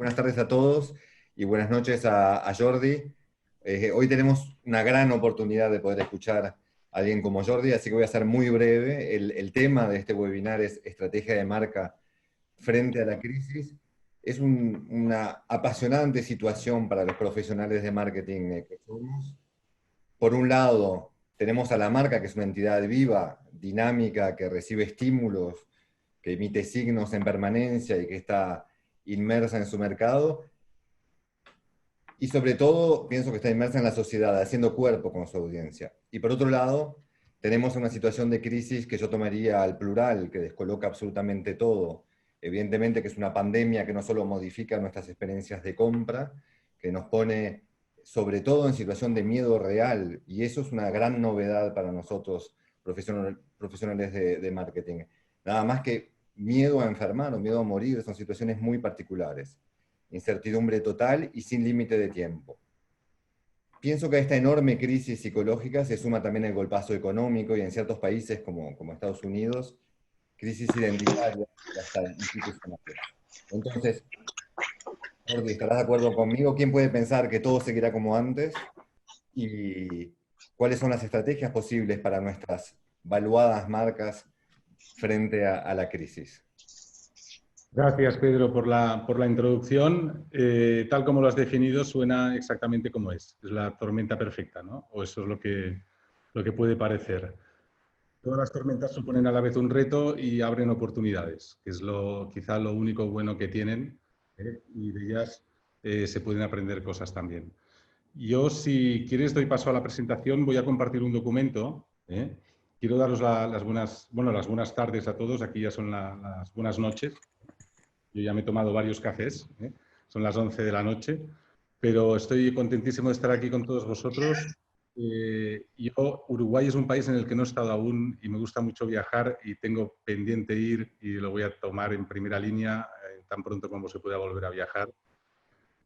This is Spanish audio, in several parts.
Buenas tardes a todos y buenas noches a Jordi. Hoy tenemos una gran oportunidad de poder escuchar a alguien como Jordi, así que voy a ser muy breve. El tema de este webinar es estrategia de marca frente a la crisis. Es una apasionante situación para los profesionales de marketing que somos. Por un lado, tenemos a la marca, que es una entidad viva, dinámica, que recibe estímulos, que emite signos en permanencia y que está inmersa en su mercado. Y sobre todo, pienso que está inmersa en la sociedad, haciendo cuerpo con su audiencia. Y por otro lado, tenemos una situación de crisis que yo tomaría al plural, que descoloca absolutamente todo. Evidentemente que es una pandemia que no solo modifica nuestras experiencias de compra, que nos pone sobre todo en situación de miedo real, y eso es una gran novedad para nosotros, profesionales de marketing. Nada más que miedo a enfermar o miedo a morir, son situaciones muy particulares. Incertidumbre total y sin límite de tiempo. Pienso que a esta enorme crisis psicológica se suma también el golpazo económico y en ciertos países como Estados Unidos, crisis identitaria y hasta institucionales. Entonces, Jordi, ¿estarás de acuerdo conmigo? ¿Quién puede pensar que todo seguirá como antes? ¿Y cuáles son las estrategias posibles para nuestras valuadas marcas frente a la crisis? Gracias, Pedro, por la introducción. Tal como lo has definido, suena exactamente como es. Es la tormenta perfecta, ¿no? O eso es lo que puede parecer. Todas las tormentas suponen a la vez un reto y abren oportunidades, que es quizá lo único bueno que tienen, y de ellas se pueden aprender cosas también. Yo, si quieres, doy paso a la presentación. Voy a compartir un documento. Quiero daros las buenas tardes a todos. Aquí ya son las buenas noches. Yo ya me he tomado varios cafés, son las 11 de la noche, pero estoy contentísimo de estar aquí con todos vosotros. Uruguay es un país en el que no he estado aún y me gusta mucho viajar y tengo pendiente ir y lo voy a tomar en primera línea tan pronto como se pueda volver a viajar.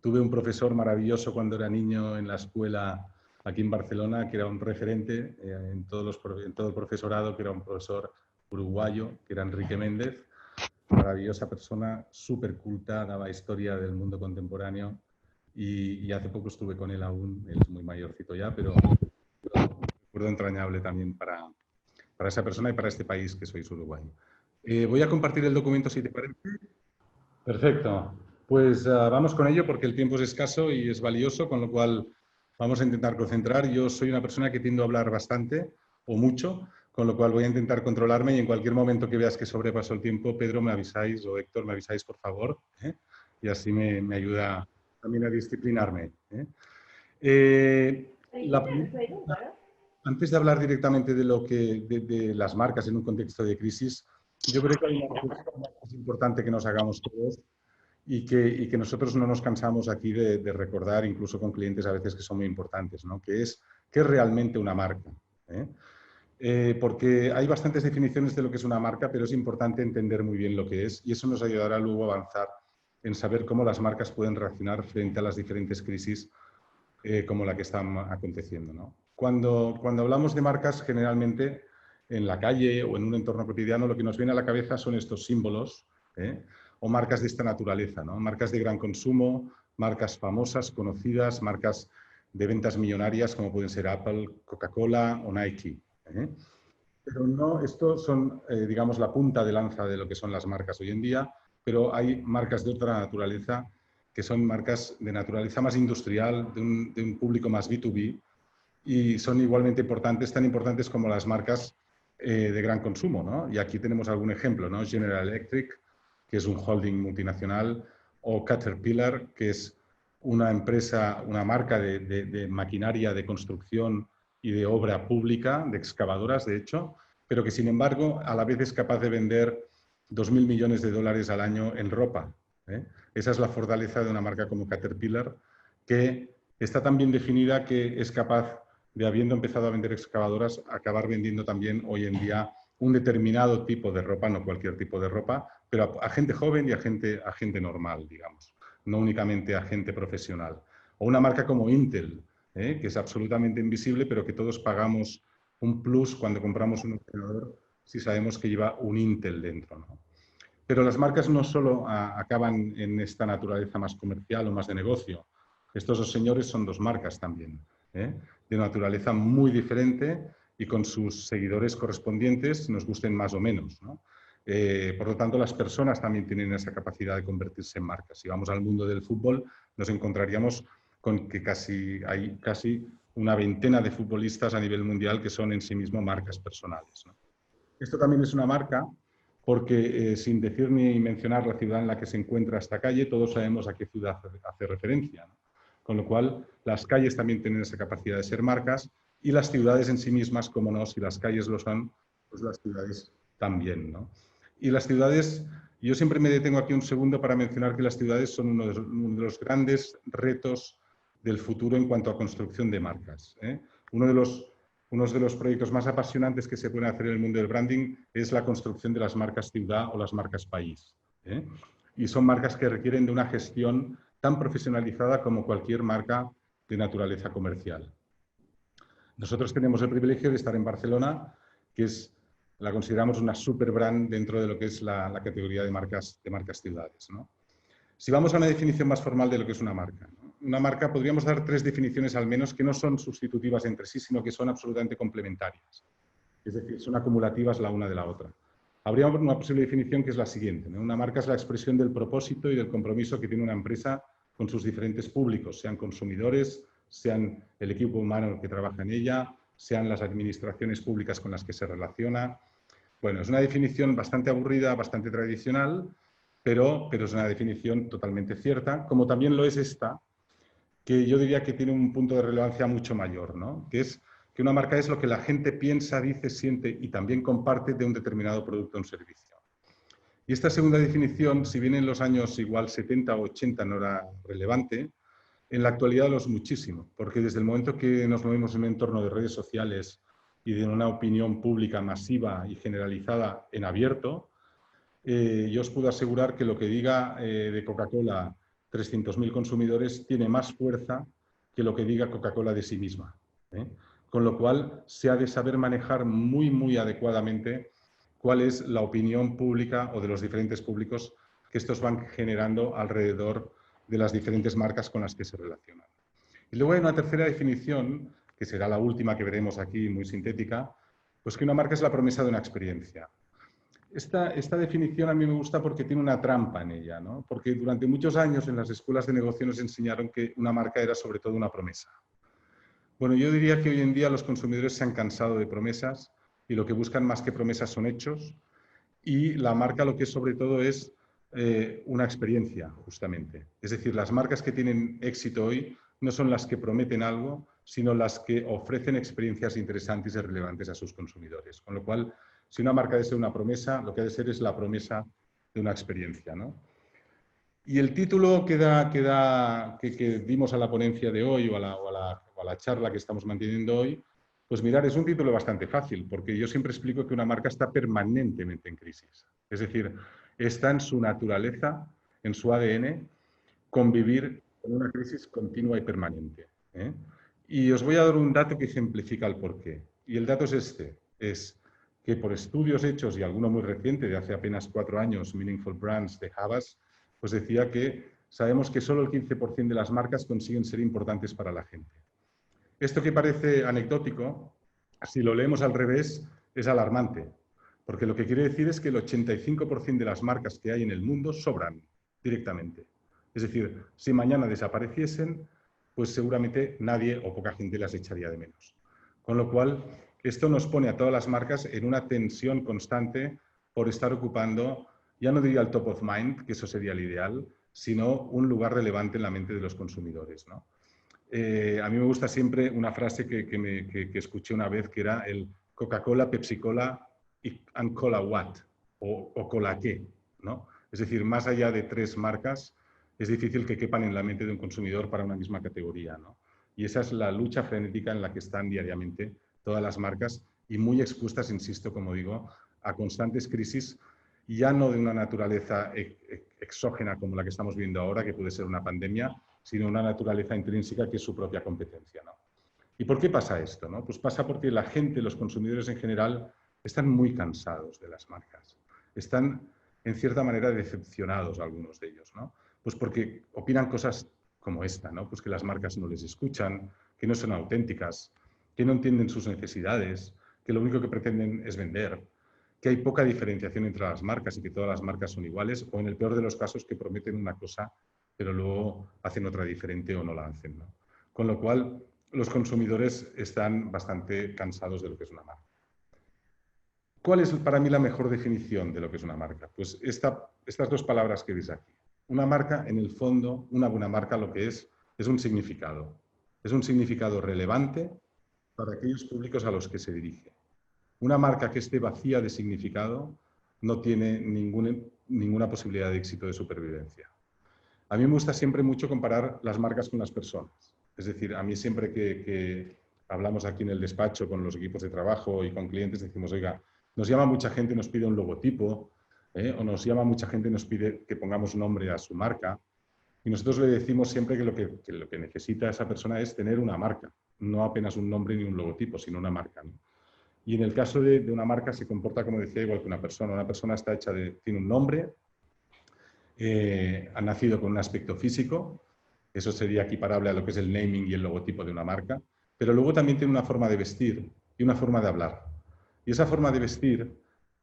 Tuve un profesor maravilloso cuando era niño en la escuela aquí en Barcelona, que era un referente en todo el profesorado, que era un profesor uruguayo, que era Enrique Méndez. Maravillosa persona, súper culta, daba historia del mundo contemporáneo y hace poco estuve con él aún, él es muy mayorcito ya, pero un recuerdo entrañable también para esa persona y para este país que sois Uruguay. Voy a compartir el documento si te parece. Perfecto, pues vamos con ello porque el tiempo es escaso y es valioso, con lo cual vamos a intentar concentrar. Yo soy una persona que tiendo a hablar bastante o mucho, con lo cual voy a intentar controlarme y en cualquier momento que veas que sobrepaso el tiempo, Pedro, me avisáis, o Héctor, me avisáis, por favor, y así me ayuda también a disciplinarme. Antes de hablar directamente de las marcas en un contexto de crisis, yo creo que hay una reflexión más importante que nos hagamos todos y que nosotros no nos cansamos aquí de recordar, incluso con clientes a veces que son muy importantes, ¿no? ¿Qué es realmente una marca? Porque hay bastantes definiciones de lo que es una marca, pero es importante entender muy bien lo que es y eso nos ayudará luego a avanzar en saber cómo las marcas pueden reaccionar frente a las diferentes crisis como la que están aconteciendo, ¿no? Cuando hablamos de marcas, generalmente en la calle o en un entorno cotidiano, lo que nos viene a la cabeza son estos símbolos o marcas de esta naturaleza, ¿no? Marcas de gran consumo, marcas famosas, conocidas, marcas de ventas millonarias como pueden ser Apple, Coca-Cola o Nike. Pero no, estos son, digamos, la punta de lanza de lo que son las marcas hoy en día, pero hay marcas de otra naturaleza que son marcas de naturaleza más industrial, de un público más B2B, y son igualmente importantes, tan importantes como las marcas de gran consumo, ¿no? Y aquí tenemos algún ejemplo, ¿no? General Electric, que es un holding multinacional, o Caterpillar, que es una empresa, una marca de maquinaria de construcción y de obra pública, de excavadoras, de hecho, pero que, sin embargo, a la vez es capaz de vender 2.000 millones de dólares al año en ropa. Esa es la fortaleza de una marca como Caterpillar, que está tan bien definida que es capaz de, habiendo empezado a vender excavadoras, acabar vendiendo también hoy en día un determinado tipo de ropa, no cualquier tipo de ropa, pero a gente joven y a gente normal, digamos, no únicamente a gente profesional. O una marca como Intel, que es absolutamente invisible, pero que todos pagamos un plus cuando compramos un ordenador si sabemos que lleva un Intel dentro, ¿no? Pero las marcas no solo acaban en esta naturaleza más comercial o más de negocio. Estos dos señores son dos marcas también, ¿eh? De naturaleza muy diferente y con sus seguidores correspondientes, nos gusten más o menos, ¿no? Por lo tanto, las personas también tienen esa capacidad de convertirse en marcas. Si vamos al mundo del fútbol, nos encontraríamos con que hay casi una veintena de futbolistas a nivel mundial que son en sí mismos marcas personales, ¿no? Esto también es una marca porque, sin decir ni mencionar la ciudad en la que se encuentra esta calle, todos sabemos a qué ciudad hace referencia, ¿no? Con lo cual, las calles también tienen esa capacidad de ser marcas y las ciudades en sí mismas, como no, si las calles lo son, pues las ciudades también, ¿no? Y las ciudades, yo siempre me detengo aquí un segundo para mencionar que las ciudades son uno de los grandes retos del futuro en cuanto a construcción de marcas, ¿eh? Uno de los proyectos más apasionantes que se pueden hacer en el mundo del branding es la construcción de las marcas ciudad o las marcas país, ¿eh? Y son marcas que requieren de una gestión tan profesionalizada como cualquier marca de naturaleza comercial. Nosotros tenemos el privilegio de estar en Barcelona, que la consideramos una super brand dentro de lo que es la categoría de marcas ciudades, ¿no? Si vamos a una definición más formal de lo que es una marca, ¿no? Una marca, podríamos dar 3 definiciones al menos que no son sustitutivas entre sí, sino que son absolutamente complementarias. Es decir, son acumulativas la una de la otra. Habría una posible definición que es la siguiente, ¿no? Una marca es la expresión del propósito y del compromiso que tiene una empresa con sus diferentes públicos, sean consumidores, sean el equipo humano que trabaja en ella, sean las administraciones públicas con las que se relaciona. Bueno, es una definición bastante aburrida, bastante tradicional, pero es una definición totalmente cierta, como también lo es esta, que yo diría que tiene un punto de relevancia mucho mayor, ¿no? Que es que una marca es lo que la gente piensa, dice, siente y también comparte de un determinado producto o un servicio. Y esta segunda definición, si bien en los años igual 70 o 80 no era relevante, en la actualidad lo es muchísimo, porque desde el momento que nos movemos en un entorno de redes sociales y de una opinión pública masiva y generalizada en abierto, yo os puedo asegurar que lo que diga de Coca-Cola 300.000 consumidores tiene más fuerza que lo que diga Coca-Cola de sí misma, ¿eh? Con lo cual, se ha de saber manejar muy, muy adecuadamente cuál es la opinión pública o de los diferentes públicos que estos van generando alrededor de las diferentes marcas con las que se relacionan. Y luego hay una tercera definición, que será la última que veremos aquí, muy sintética, pues que una marca es la promesa de una experiencia. Esta definición a mí me gusta porque tiene una trampa en ella, ¿no? Porque durante muchos años en las escuelas de negocio nos enseñaron que una marca era sobre todo una promesa. Bueno, yo diría que hoy en día los consumidores se han cansado de promesas y lo que buscan más que promesas son hechos, y la marca lo que es sobre todo es una experiencia, justamente. Es decir, las marcas que tienen éxito hoy no son las que prometen algo, sino las que ofrecen experiencias interesantes y relevantes a sus consumidores. Con lo cual, si una marca debe ser una promesa, lo que ha de ser es la promesa de una experiencia, ¿no? Y el título que dimos a la ponencia de hoy o a la charla que estamos manteniendo hoy, pues mirar, es un título bastante fácil, porque yo siempre explico que una marca está permanentemente en crisis. Es decir, está en su naturaleza, en su ADN, convivir con una crisis continua y permanente, ¿eh? Y os voy a dar un dato que ejemplifica el porqué. Y el dato es este, es que por estudios hechos, y alguno muy reciente, de hace apenas 4 años, Meaningful Brands de Havas, pues decía que sabemos que solo el 15% de las marcas consiguen ser importantes para la gente. Esto que parece anecdótico, si lo leemos al revés, es alarmante, porque lo que quiere decir es que el 85% de las marcas que hay en el mundo sobran directamente. Es decir, si mañana desapareciesen, pues seguramente nadie o poca gente las echaría de menos. Con lo cual, esto nos pone a todas las marcas en una tensión constante por estar ocupando, ya no diría el top of mind, que eso sería el ideal, sino un lugar relevante en la mente de los consumidores, ¿no? A mí me gusta siempre una frase que escuché una vez, que era el Coca-Cola, Pepsi-Cola and Cola what, o Cola qué, ¿no? Es decir, más allá de 3 marcas, es difícil que quepan en la mente de un consumidor para una misma categoría, ¿no? Y esa es la lucha frenética en la que están diariamente todas las marcas y muy expuestas, insisto, como digo, a constantes crisis, ya no de una naturaleza exógena como la que estamos viendo ahora, que puede ser una pandemia, sino una naturaleza intrínseca que es su propia competencia, ¿no? ¿Y por qué pasa esto, no? Pues pasa porque la gente, los consumidores en general, están muy cansados de las marcas. Están en cierta manera, decepcionados algunos de ellos, ¿no? Pues porque opinan cosas como esta, ¿no? Pues que las marcas no les escuchan, que no son auténticas, que no entienden sus necesidades, que lo único que pretenden es vender, que hay poca diferenciación entre las marcas y que todas las marcas son iguales, o en el peor de los casos que prometen una cosa pero luego hacen otra diferente o no la hacen, ¿no? Con lo cual, los consumidores están bastante cansados de lo que es una marca. ¿Cuál es para mí la mejor definición de lo que es una marca? Pues estas dos palabras que veis aquí. Una marca, en el fondo, una buena marca lo que es un significado. Es un significado relevante para aquellos públicos a los que se dirige. Una marca que esté vacía de significado no tiene ninguna posibilidad de éxito de supervivencia. A mí me gusta siempre mucho comparar las marcas con las personas. Es decir, a mí siempre que hablamos aquí en el despacho con los equipos de trabajo y con clientes, decimos, oiga, nos llama mucha gente y nos pide un logotipo, o nos llama mucha gente y nos pide que pongamos nombre a su marca. Y nosotros le decimos siempre que lo que necesita esa persona es tener una marca, no apenas un nombre ni un logotipo, sino una marca, ¿no? Y en el caso de una marca se comporta, como decía, igual que una persona. Una persona está hecha tiene un nombre, ha nacido con un aspecto físico, eso sería equiparable a lo que es el naming y el logotipo de una marca, pero luego también tiene una forma de vestir y una forma de hablar. Y esa forma de vestir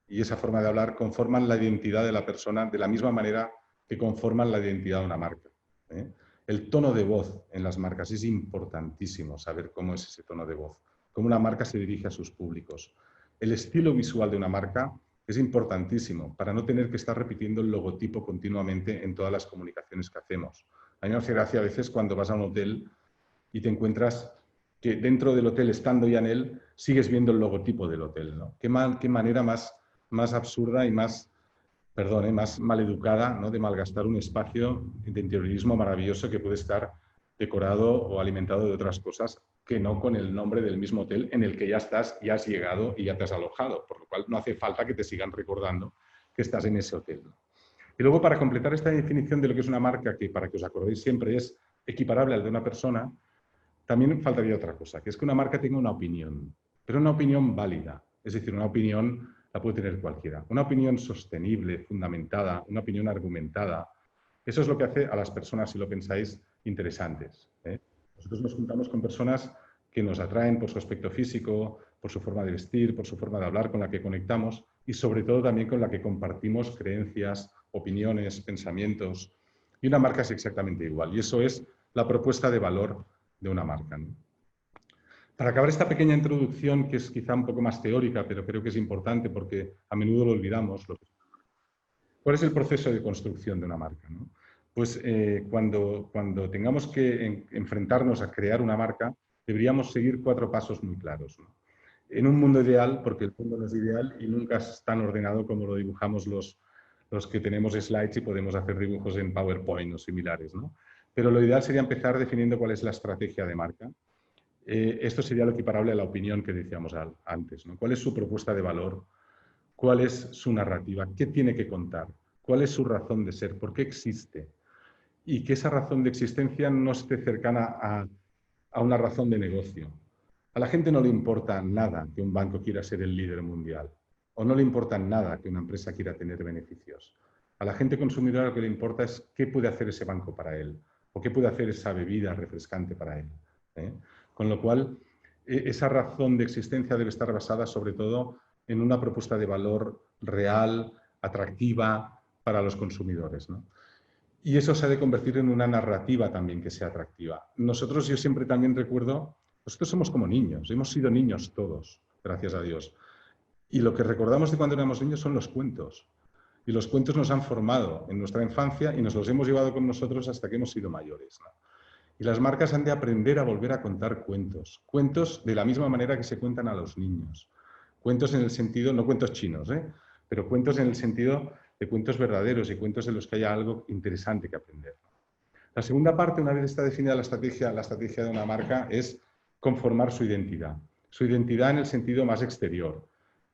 y esa forma de hablar conforman la identidad de la persona de la misma manera que conforman la identidad de una marca, ¿eh? El tono de voz en las marcas es importantísimo, saber cómo es ese tono de voz, cómo una marca se dirige a sus públicos. El estilo visual de una marca es importantísimo para no tener que estar repitiendo el logotipo continuamente en todas las comunicaciones que hacemos. A mí me hace gracia a veces cuando vas a un hotel y te encuentras que dentro del hotel, estando ya en él, sigues viendo el logotipo del hotel, ¿no? Qué manera más absurda y más maleducada, ¿no?, de malgastar un espacio de interiorismo maravilloso que puede estar decorado o alimentado de otras cosas que no con el nombre del mismo hotel en el que ya estás, ya has llegado y ya te has alojado, por lo cual no hace falta que te sigan recordando que estás en ese hotel. Y luego, para completar esta definición de lo que es una marca, que para que os acordéis siempre es equiparable al de una persona, también faltaría otra cosa, que es que una marca tenga una opinión, pero una opinión válida. Es decir, una opinión la puede tener cualquiera. Una opinión sostenible, fundamentada, una opinión argumentada. Eso es lo que hace a las personas, si lo pensáis, interesantes, ¿eh? Nosotros nos juntamos con personas que nos atraen por su aspecto físico, por su forma de vestir, por su forma de hablar, con la que conectamos y sobre todo también con la que compartimos creencias, opiniones, pensamientos. Y una marca es exactamente igual. Y eso es la propuesta de valor de una marca, ¿no? Para acabar esta pequeña introducción, que es quizá un poco más teórica, pero creo que es importante porque a menudo lo olvidamos, ¿cuál es el proceso de construcción de una marca, ¿no? Pues cuando tengamos que enfrentarnos a crear una marca, deberíamos seguir 4 pasos muy claros, ¿no? En un mundo ideal, porque el mundo no es ideal y nunca es tan ordenado como lo dibujamos los que tenemos slides y podemos hacer dibujos en PowerPoint o similares, ¿no? Pero lo ideal sería empezar definiendo cuál es la estrategia de marca. Esto sería lo equiparable a la opinión que decíamos antes, ¿no? ¿Cuál es su propuesta de valor? ¿Cuál es su narrativa? ¿Qué tiene que contar? ¿Cuál es su razón de ser? ¿Por qué existe? Y que esa razón de existencia no esté cercana a una razón de negocio. A la gente no le importa nada que un banco quiera ser el líder mundial, o no le importa nada que una empresa quiera tener beneficios. A la gente consumidora lo que le importa es qué puede hacer ese banco para él, o qué puede hacer esa bebida refrescante para él, ¿eh? Con lo cual, esa razón de existencia debe estar basada sobre todo en una propuesta de valor real, atractiva para los consumidores, ¿no? Y eso se ha de convertir en una narrativa también que sea atractiva. Nosotros, yo siempre también recuerdo, nosotros somos como niños, hemos sido niños todos, gracias a Dios. Y lo que recordamos de cuando éramos niños son los cuentos. Y los cuentos nos han formado en nuestra infancia y nos los hemos llevado con nosotros hasta que hemos sido mayores, ¿no? Y las marcas han de aprender a volver a contar cuentos. Cuentos de la misma manera que se cuentan a los niños. Cuentos en el sentido, no cuentos chinos, pero cuentos en el sentido de cuentos verdaderos y cuentos en los que haya algo interesante que aprender. La segunda parte, una vez está definida la estrategia de una marca, es conformar su identidad. Su identidad en el sentido más exterior.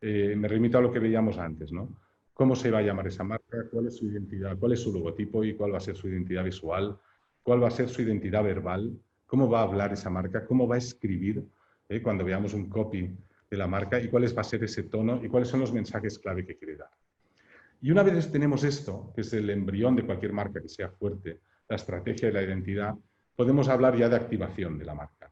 Me remito a lo que veíamos antes, ¿no? ¿Cómo se va a llamar esa marca? ¿Cuál es su identidad? ¿Cuál es su logotipo? ¿Y cuál va a ser su identidad visual? ¿Cuál va a ser su identidad verbal? ¿Cómo va a hablar esa marca? ¿Cómo va a escribir cuando veamos un copy de la marca? ¿Y cuál va a ser ese tono? ¿Y cuáles son los mensajes clave que quiere dar? Y una vez tenemos esto, que es el embrión de cualquier marca que sea fuerte, la estrategia y la identidad, podemos hablar ya de activación de la marca.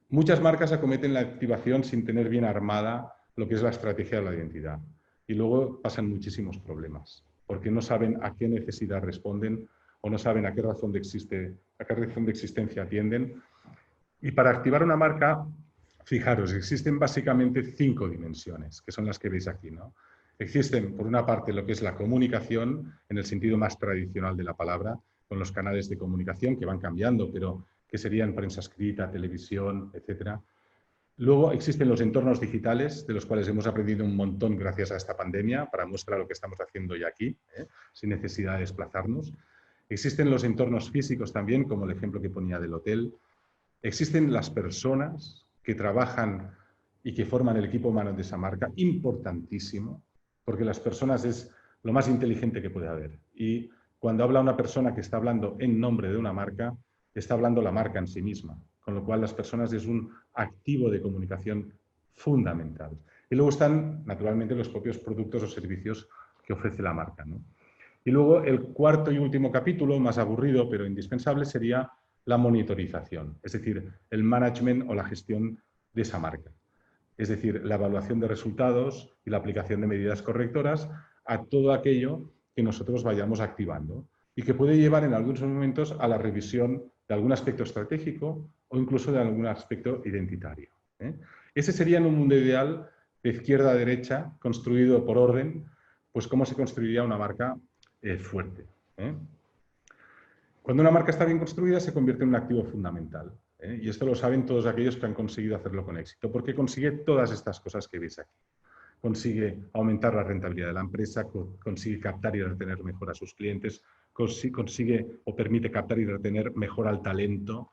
Muchas marcas acometen la activación sin tener bien armada lo que es la estrategia de la identidad. Y luego pasan muchísimos problemas, porque no saben a qué necesidad responden o no saben a qué razón de existencia atienden. Y para activar una marca, fijaros, existen básicamente 5 dimensiones, que son las que veis aquí, ¿no? Existen, por una parte, lo que es la comunicación, en el sentido más tradicional de la palabra, con los canales de comunicación que van cambiando, pero que serían prensa escrita, televisión, etcétera. Luego existen los entornos digitales, de los cuales hemos aprendido un montón gracias a esta pandemia, para mostrar lo que estamos haciendo ya aquí, sin necesidad de desplazarnos. Existen los entornos físicos también, como el ejemplo que ponía del hotel. Existen las personas que trabajan y que forman el equipo humano de esa marca, importantísimo, porque las personas es lo más inteligente que puede haber. Y cuando habla una persona que está hablando en nombre de una marca, está hablando la marca en sí misma, con lo cual las personas es un activo de comunicación fundamental. Y luego están, naturalmente, los propios productos o servicios que ofrece la marca, ¿no? Y luego el cuarto y último capítulo, más aburrido pero indispensable, sería la monitorización, es decir, el management o la gestión de esa marca. Es decir, la evaluación de resultados y la aplicación de medidas correctoras a todo aquello que nosotros vayamos activando y que puede llevar en algunos momentos a la revisión de algún aspecto estratégico o incluso de algún aspecto identitario. Ese sería en un mundo ideal de izquierda a derecha, construido por orden, pues cómo se construiría una marca fuerte. Cuando una marca está bien construida, se convierte en un activo fundamental. Y esto lo saben todos aquellos que han conseguido hacerlo con éxito, porque consigue todas estas cosas que veis aquí. Consigue aumentar la rentabilidad de la empresa, consigue captar y retener mejor a sus clientes, consigue o permite captar y retener mejor al talento,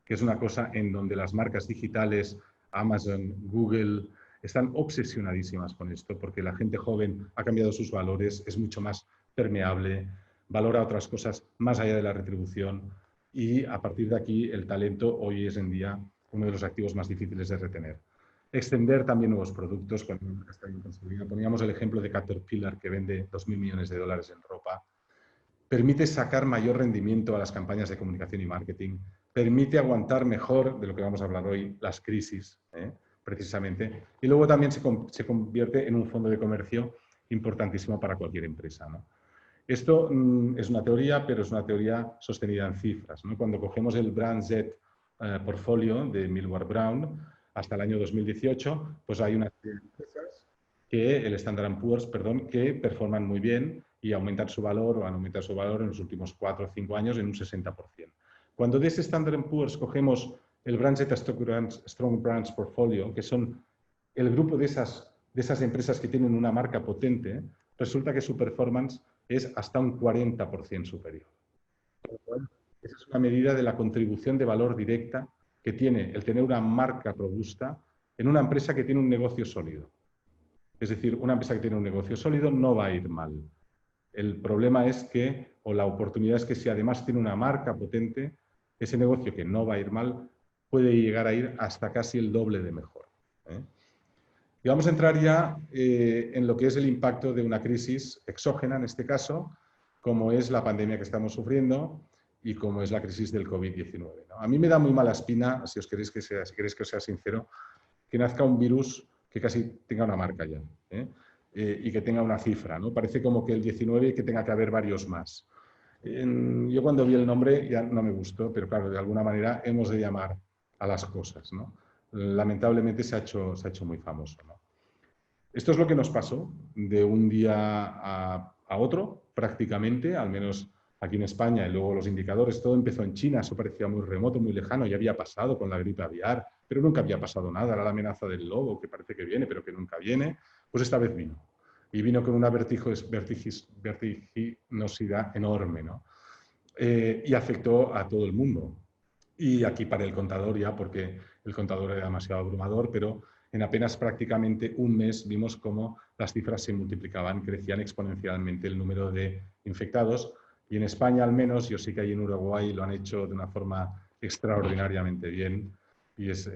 que es una cosa en donde las marcas digitales, Amazon, Google, están obsesionadísimas con esto, porque la gente joven ha cambiado sus valores, es mucho más permeable, valora otras cosas más allá de la retribución y a partir de aquí el talento hoy es en día uno de los activos más difíciles de retener. Extender también nuevos productos cuando una marca está bien construida. Poníamos el ejemplo de Caterpillar, que vende 2.000 millones de dólares en ropa. Permite sacar mayor rendimiento a las campañas de comunicación y marketing. Permite aguantar mejor, de lo que vamos a hablar hoy, las crisis, precisamente. Y luego también se convierte en un fondo de comercio importantísimo para cualquier empresa, ¿no? Esto es una teoría, pero es una teoría sostenida en cifras, ¿no? Cuando cogemos el Brand Z portfolio de Millward Brown hasta el año 2018, pues hay una serie de empresas que el Standard & Poor's, perdón, que performan muy bien y aumentan su valor o han aumentado su valor en los últimos 4 o 5 años en un 60%. Cuando de ese Standard & Poor's cogemos el Brand Z Strong Brands Portfolio, que son el grupo de esas empresas que tienen una marca potente, resulta que su performance es hasta un 40% superior. Esa es una medida de la contribución de valor directa que tiene el tener una marca robusta en una empresa que tiene un negocio sólido. Es decir, una empresa que tiene un negocio sólido no va a ir mal. El problema es que, o la oportunidad es que si además tiene una marca potente, ese negocio que no va a ir mal puede llegar a ir hasta casi el doble de mejor. Y vamos a entrar ya en lo que es el impacto de una crisis exógena, en este caso, como es la pandemia que estamos sufriendo y como es la crisis del COVID-19, ¿no? A mí me da muy mala espina, si queréis que os sea sincero, que nazca un virus que casi tenga una marca ya, y que tenga una cifra, ¿no? Parece como que el 19 que tenga que haber varios más. Yo cuando vi el nombre ya no me gustó, pero claro, de alguna manera hemos de llamar a las cosas, ¿no? Lamentablemente se ha hecho muy famoso, ¿no? Esto es lo que nos pasó de un día a otro, prácticamente, al menos aquí en España, y luego los indicadores, todo empezó en China, eso parecía muy remoto, muy lejano, ya había pasado con la gripe aviar, pero nunca había pasado nada, era la amenaza del lobo, que parece que viene, pero que nunca viene, pues esta vez vino. Y vino con una vertiginosidad enorme, ¿no? Y afectó a todo el mundo. Y aquí para el contador ya, porque el contador era demasiado abrumador, pero en apenas prácticamente un mes vimos cómo las cifras se multiplicaban, crecían exponencialmente el número de infectados. Y en España al menos, yo sé que ahí en Uruguay lo han hecho de una forma extraordinariamente bien y es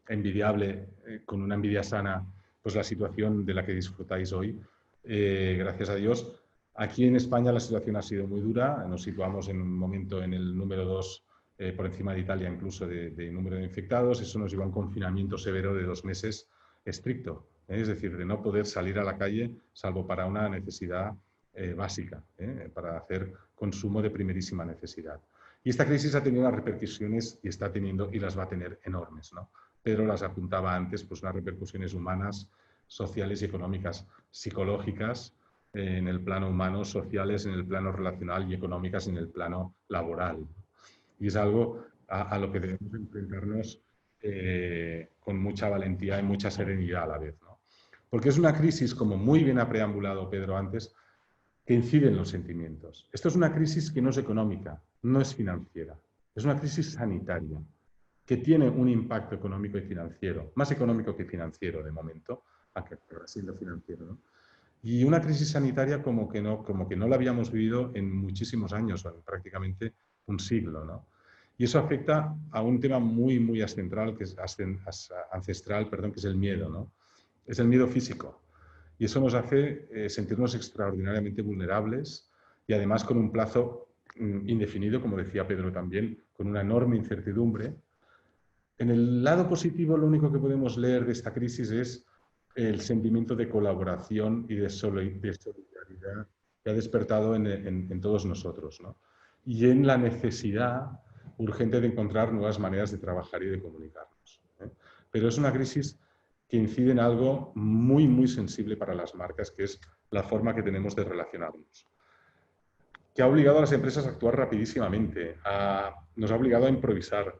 envidiable, con una envidia sana, pues la situación de la que disfrutáis hoy. gracias a Dios. Aquí en España la situación ha sido muy dura, nos situamos en un momento en el número 2 por encima de Italia incluso de número de infectados. Eso nos lleva a un confinamiento severo de 2 meses estricto, es decir, de no poder salir a la calle salvo para una necesidad básica, para hacer consumo de primerísima necesidad. Y esta crisis ha tenido unas repercusiones, y está teniendo, y las va a tener, enormes, ¿no? Pedro las apuntaba antes, pues unas repercusiones humanas, sociales y económicas, psicológicas, en el plano humano, sociales en el plano relacional y económicas en el plano laboral. Y es algo a lo que debemos enfrentarnos con mucha valentía y mucha serenidad a la vez, ¿no? Porque es una crisis, como muy bien ha preambulado Pedro antes, que incide en los sentimientos. Esto es una crisis que no es económica, no es financiera, es una crisis sanitaria que tiene un impacto económico y financiero, más económico que financiero de momento, aunque siendo financiero, ¿no? Y una crisis sanitaria como que no la habíamos vivido en muchísimos años, en prácticamente un siglo, ¿no? Y eso afecta a un tema muy, muy ancestral, que es el miedo, ¿no? Es el miedo físico. Y eso nos hace sentirnos extraordinariamente vulnerables y además con un plazo indefinido, como decía Pedro también, con una enorme incertidumbre. En el lado positivo, lo único que podemos leer de esta crisis es el sentimiento de colaboración y de solidaridad que ha despertado en todos nosotros, ¿no? Y en la necesidad urgente de encontrar nuevas maneras de trabajar y de comunicarnos, ¿eh? Pero es una crisis que incide en algo muy, muy sensible para las marcas, que es la forma que tenemos de relacionarnos, que ha obligado a las empresas a actuar rapidísimamente, nos ha obligado a improvisar,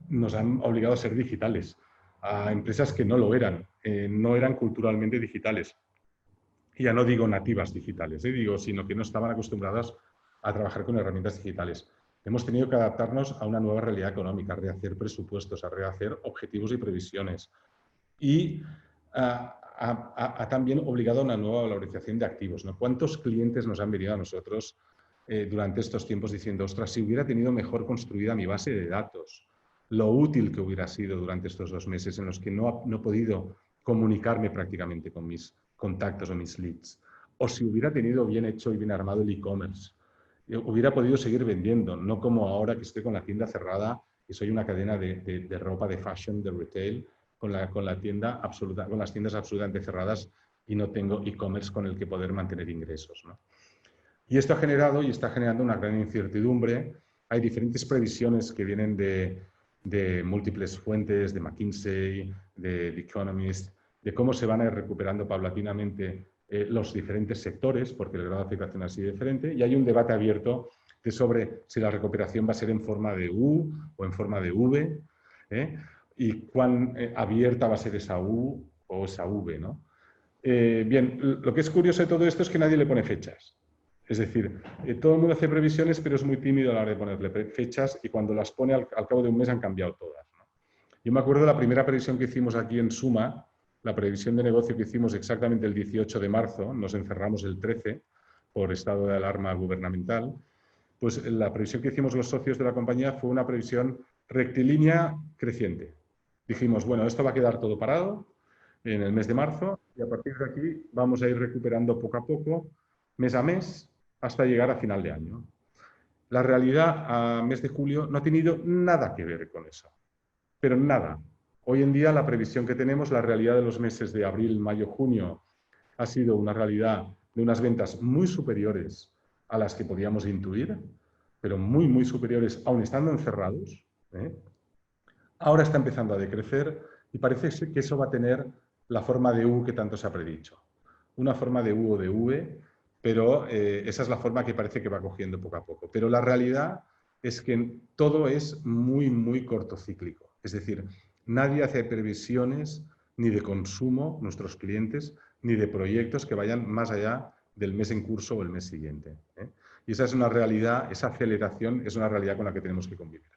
nos han obligado a ser digitales, a empresas que no lo eran, no eran culturalmente digitales. Y ya no digo nativas digitales, digo, sino que no estaban acostumbradas a trabajar con herramientas digitales. Hemos tenido que adaptarnos a una nueva realidad económica, a rehacer presupuestos, a rehacer objetivos y previsiones. Y ha también obligado a una nueva valorización de activos, ¿no? ¿Cuántos clientes nos han venido a nosotros durante estos tiempos diciendo, ostras, si hubiera tenido mejor construida mi base de datos, lo útil que hubiera sido durante estos 2 meses en los que no he podido comunicarme prácticamente con mis contactos o mis leads, o si hubiera tenido bien hecho y bien armado el e-commerce, hubiera podido seguir vendiendo, no como ahora que estoy con la tienda cerrada y soy una cadena de ropa, de fashion, de retail, con las tiendas absolutamente cerradas y no tengo e-commerce con el que poder mantener ingresos, ¿no? Y esto ha generado y está generando una gran incertidumbre. Hay diferentes previsiones que vienen de múltiples fuentes, de McKinsey, de The Economist, de cómo se van a ir recuperando paulatinamente los diferentes sectores, porque el grado de afectación ha sido diferente, y hay un debate abierto sobre si la recuperación va a ser en forma de U o en forma de V, y cuán abierta va a ser esa U o esa V, ¿no? Bien, lo que es curioso de todo esto es que nadie le pone fechas. Es decir, todo el mundo hace previsiones, pero es muy tímido a la hora de ponerle fechas y cuando las pone al cabo de un mes han cambiado todas, ¿no? Yo me acuerdo de la primera previsión que hicimos aquí en Suma, la previsión de negocio que hicimos exactamente el 18 de marzo, nos encerramos el 13 por estado de alarma gubernamental, pues la previsión que hicimos los socios de la compañía fue una previsión rectilínea creciente. Dijimos, bueno, esto va a quedar todo parado en el mes de marzo y a partir de aquí vamos a ir recuperando poco a poco, mes a mes, hasta llegar a final de año. La realidad a mes de julio no ha tenido nada que ver con eso, pero nada. Hoy en día la previsión que tenemos, la realidad de los meses de abril, mayo, junio, ha sido una realidad de unas ventas muy superiores a las que podíamos intuir, pero muy, muy superiores, aun estando encerrados, ¿eh? Ahora está empezando a decrecer y parece que eso va a tener la forma de U que tanto se ha predicho. Una forma de U o de V, pero esa es la forma que parece que va cogiendo poco a poco. Pero la realidad es que todo es muy, muy cortocíclico. Es decir, nadie hace previsiones ni de consumo, nuestros clientes, ni de proyectos que vayan más allá del mes en curso o el mes siguiente, ¿eh? Y esa es una realidad, esa aceleración es una realidad con la que tenemos que convivir.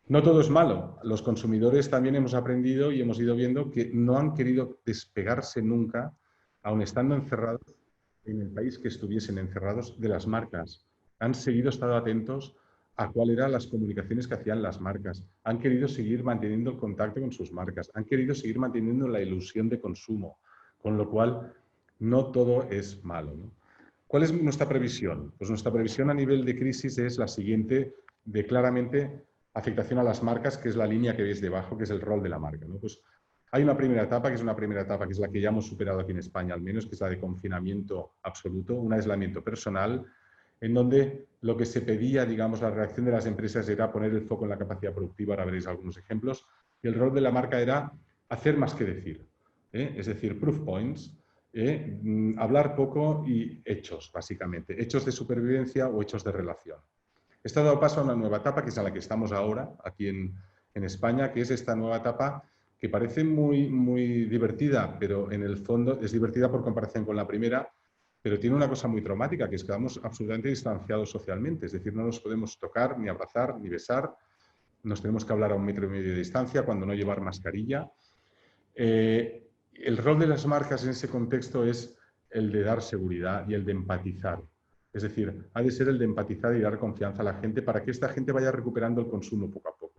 No todo es malo. Los consumidores también hemos aprendido y hemos ido viendo que no han querido despegarse nunca, aun estando encerrados en el país que estuviesen encerrados, de las marcas. Han seguido estando atentos a cuáles eran las comunicaciones que hacían las marcas. Han querido seguir manteniendo el contacto con sus marcas. Han querido seguir manteniendo la ilusión de consumo. Con lo cual, No todo es malo, ¿no? ¿Cuál es nuestra previsión? Pues nuestra previsión a nivel de crisis es la siguiente, de claramente afectación a las marcas, que es la línea que veis debajo, que es el rol de la marca, ¿no? Pues hay una primera etapa, que es una primera etapa, que es la que ya hemos superado aquí en España al menos, que es la de confinamiento absoluto, un aislamiento personal, en donde lo que se pedía, digamos, la reacción de las empresas era poner el foco en la capacidad productiva, ahora veréis algunos ejemplos, y el rol de la marca era hacer más que decir, es decir, proof points, hablar poco y hechos, básicamente, hechos de supervivencia o hechos de relación. Esto ha dado paso a una nueva etapa, que es a la que estamos ahora, aquí en España, que es esta nueva etapa que parece muy, muy divertida, pero en el fondo es divertida por comparación con la primera, pero tiene una cosa muy traumática, que es que quedamos absolutamente distanciados socialmente, es decir, no nos podemos tocar, ni abrazar, ni besar, nos tenemos que hablar a 1,5 metros de distancia, cuando no llevar mascarilla. El rol de las marcas en ese contexto es el de dar seguridad y el de empatizar. Es decir, ha de ser el de empatizar y dar confianza a la gente para que esta gente vaya recuperando el consumo poco a poco.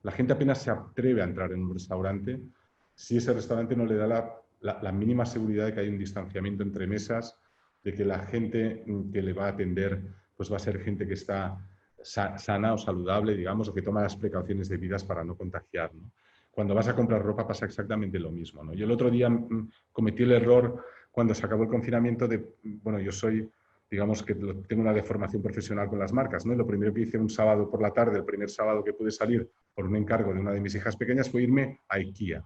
La gente apenas se atreve a entrar en un restaurante si ese restaurante no le da la mínima seguridad de que hay un distanciamiento entre mesas, de que la gente que le va a atender pues va a ser gente que está sana o saludable, digamos, o que toma las precauciones debidas para no contagiar, ¿no? Cuando vas a comprar ropa pasa exactamente lo mismo, ¿no? Yo el otro día cometí el error cuando se acabó el confinamiento de, bueno, yo soy, digamos que tengo una deformación profesional con las marcas, ¿no? Y lo primero que hice un sábado por la tarde, el primer sábado que pude salir por un encargo de una de mis hijas pequeñas, fue irme a IKEA.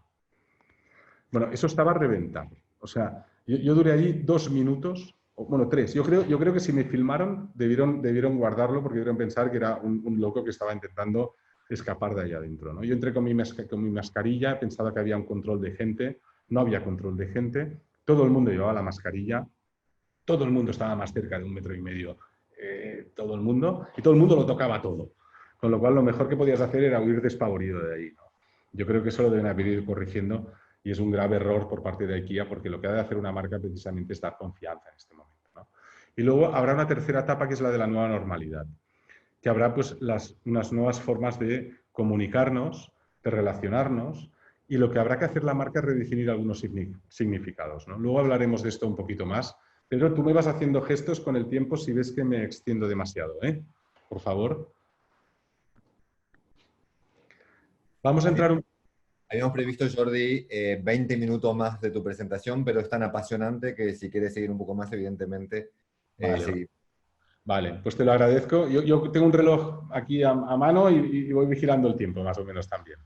Bueno, eso estaba reventado. O sea, yo duré allí 2 minutos, bueno, 3. Yo creo que si me filmaron, debieron guardarlo porque debieron pensar que era un loco que estaba intentando escapar de allá adentro, ¿no? Yo entré con mi mascarilla, pensaba que había un control de gente, no había control de gente, todo el mundo llevaba la mascarilla, todo el mundo estaba más cerca de 1,5 metros, todo el mundo, y todo el mundo lo tocaba todo. Con lo cual, lo mejor que podías hacer era huir despavorido de ahí, ¿no? Yo creo que eso lo deben haber ido corrigiendo y es un grave error por parte de IKEA porque lo que ha de hacer una marca precisamente es dar confianza en este momento, ¿no? Y luego habrá una tercera etapa que es la de la nueva normalidad, que habrá pues unas nuevas formas de comunicarnos, de relacionarnos, y lo que habrá que hacer la marca es redefinir algunos significados, ¿no? Luego hablaremos de esto un poquito más, pero tú me vas haciendo gestos con el tiempo si ves que me extiendo demasiado, ¿eh? Por favor. Vamos a entrar un... Habíamos previsto, Jordi, 20 minutos más de tu presentación, pero es tan apasionante que si quieres seguir un poco más, evidentemente, Vale, seguir. vale, pues te lo agradezco. Yo tengo un reloj aquí a mano y voy vigilando el tiempo, más o menos también.